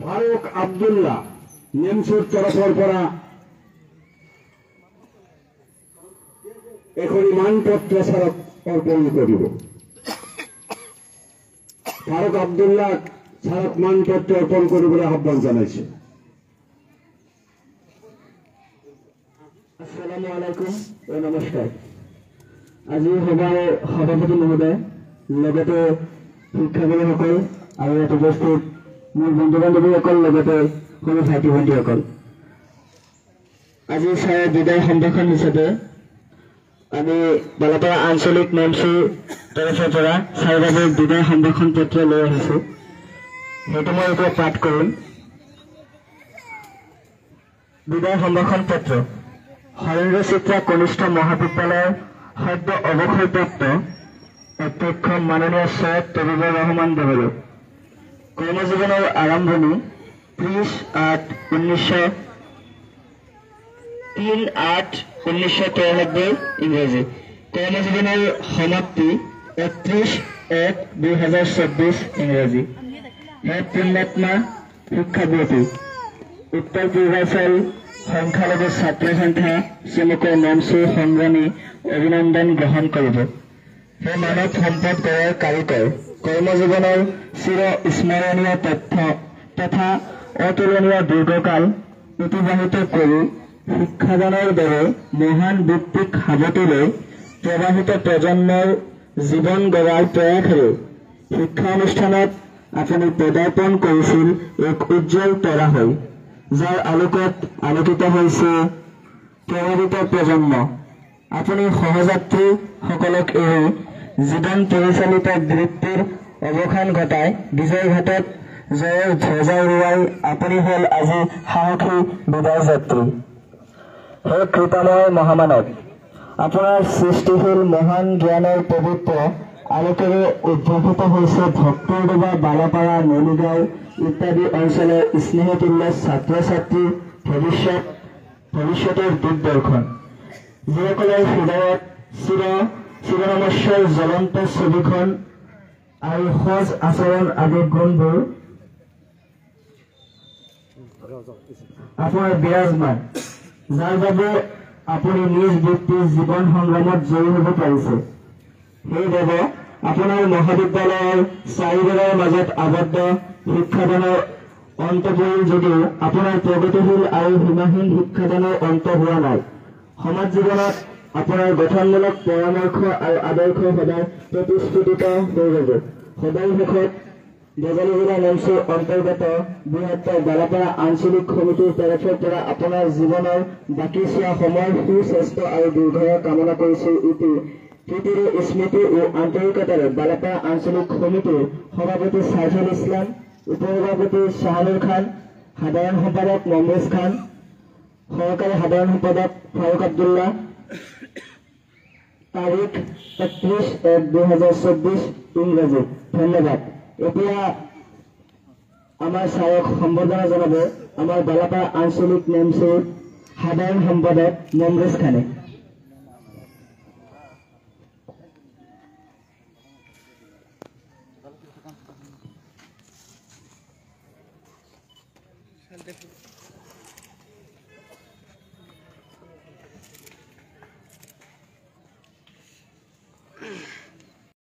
ফারুক আব্দুল্লাহ নেমসুর তরফর করা এখনই মানপত্র স্মারক অর্পণ করিব। ফারুক আব্দুল্লাহ স্মারক মানপত্র অর্পণ করিবলৈ আহ্বান জানাইছে। আসসালামু আলাইকুম ও নমস্কাৰ। আজি সভাৰ সভাপতি মহোদয়, লগতে শিক্ষাগুৰুসকল আৰু ইয়াত উপস্থিত মোৰ বন্ধু বান্ধৱীসকল, লগতে সৰু ভাইটি ভণ্টিসকল, আজি ছাৰ বিদায় সম্ভাষণ হিচাপে আমি বালাপাৰা আঞ্চলিক মঞ্চৰ তৰফৰ পৰা ছাৰ বাবে বিদায় সম্ভাষণ পত্ৰ লৈ আহিছোঁ। সেইটো মই এতিয়া পাঠ কৰিম। বিদায় সম্ভাষণ পত্ৰ। হৰেন্দ্ৰ চিত্ৰা কনিষ্ঠ মহাবিদ্যালয়ৰ সদ্য অৱসৰপ্ৰাপ্ত অধ্যক্ষ মাননীয় সৈয়দ তবিবুৰ ৰহমান বেগলৈ কৰ্মজীৱনৰ আৰম্ভণি 3/8/1993 ইংৰাজী, কৰ্মজীৱনৰ সমাপ্তি 31/1/2024 ইংৰাজী। হে পুণ্যাত্মা শিক্ষাব্ৰতী, উত্তৰ পূৰ্বাঞ্চল সংখ্যালঘু ছাত্ৰ সংখ্যা শ্ৰীমুখৰ মঞ্চৰ সংগ্ৰামী অভিনন্দন গ্ৰহণ কৰিব। হে মানৱ সম্পদ গঢ়ৰ কাৰিকৰ, কৰ্মজীৱনৰ চিৰ স্মৰণীয় তথ্য তথা অতুলনীয় দীৰ্ঘকাল অতিবাহিত কৰি শিক্ষাদানৰ দৰে মহান ব্যক্তিক সাৱটি লৈ প্ৰবাহিত প্ৰজন্মৰ জীৱন গঢ়াৰ প্ৰয়াসেৰে শিক্ষা অনুষ্ঠানত আপুনি পদাৰ্পণ কৰিছিল এক উজ্জ্বল তৰা হৈ, যাৰ আলোকত আলোকিত হৈছে প্ৰভাৱিত প্ৰজন্ম। আপুনি সহযাত্ৰীসকলক এৰি জীৱন পৰিচালিত বৃত্তিৰ অৱসান ঘটাই বিজয় ঘাটত জয়ৰ ধ্বজা উৰুৱাই আপুনি হ'ল আজি সাহসী বিদায় যাত্ৰী। হে কৃপাময় মহামানৱ, আপোনাৰ সৃষ্টিশীল মহান জ্ঞানৰ পবিত্ৰ আলোকেৰে উদ্ভাসিত হৈছে ভক্তৰ ডোবা বালাপাৰা, নলুগাঁও ইত্যাদি অঞ্চলৰ স্নেহতুল্য ছাত্ৰ ছাত্ৰীৰ ভৱিষ্যতৰ দিগদৰ্শন, যিসকলৰ হৃদয়ত চিৰনমস্যৰ জ্বলন্ত ছবিখন আৰু সজ আচৰণ আদি গুণবোৰ আপোনাৰ বিৰাজমান, যাৰ বাবে আপুনি নিজ ব্যক্তিৰ জীৱন সংগ্ৰামত জয়ী হ'ব পাৰিছে। সেইবাবে আপোনাৰ মহাবিদ্যালয়ৰ চাৰিবেৰৰ মাজত আবদ্ধ শিক্ষাদানৰ অন্ত পৰিল যদিও আপোনাৰ প্ৰগতিশীল আৰু সীমাহীন শিক্ষাদানৰ অন্ত হোৱা নাই। সমাজ জীৱনত আপোনাৰ গঠনমূলক পৰামৰ্শ আৰু আদৰ্শ সদায় প্ৰতিশ্ৰুতিত হৈ ৰব। সদায় শেষত বজালী জিলা মঞ্চৰ অন্তৰ্গত বৃহত্তৰ বালাপাৰা আঞ্চলিক সমিতিৰ তৰফৰ পৰা আপোনাৰ জীৱনৰ বাকী চোৱা সময়ৰ সুস্বাস্থ্য আৰু দীৰ্ঘায়ু কামনা কৰিছিল। প্ৰীতিৰে স্মৃতি ও আন্তৰিকতাৰে বালাপাৰা আঞ্চলিক সমিতিৰ সভাপতি সাইফুল ইছলাম, উপসভাপতি শাহানুৰ খান, সাধাৰণ সম্পাদক মমৰেজ খান, সহকাৰী সাধাৰণ সম্পাদক ফাৰুক আব্দুল্লাহ। তাৰিখ 31/1/2024 ইংৰাজী। ধন্যবাদ। এতিয়া আমাৰ ছাৰক সম্বৰ্ধনা জনাব আমাৰ বালাপাৰা আঞ্চলিক নেমচৰ সাধাৰণ সম্পাদক মমৰেজ খানে।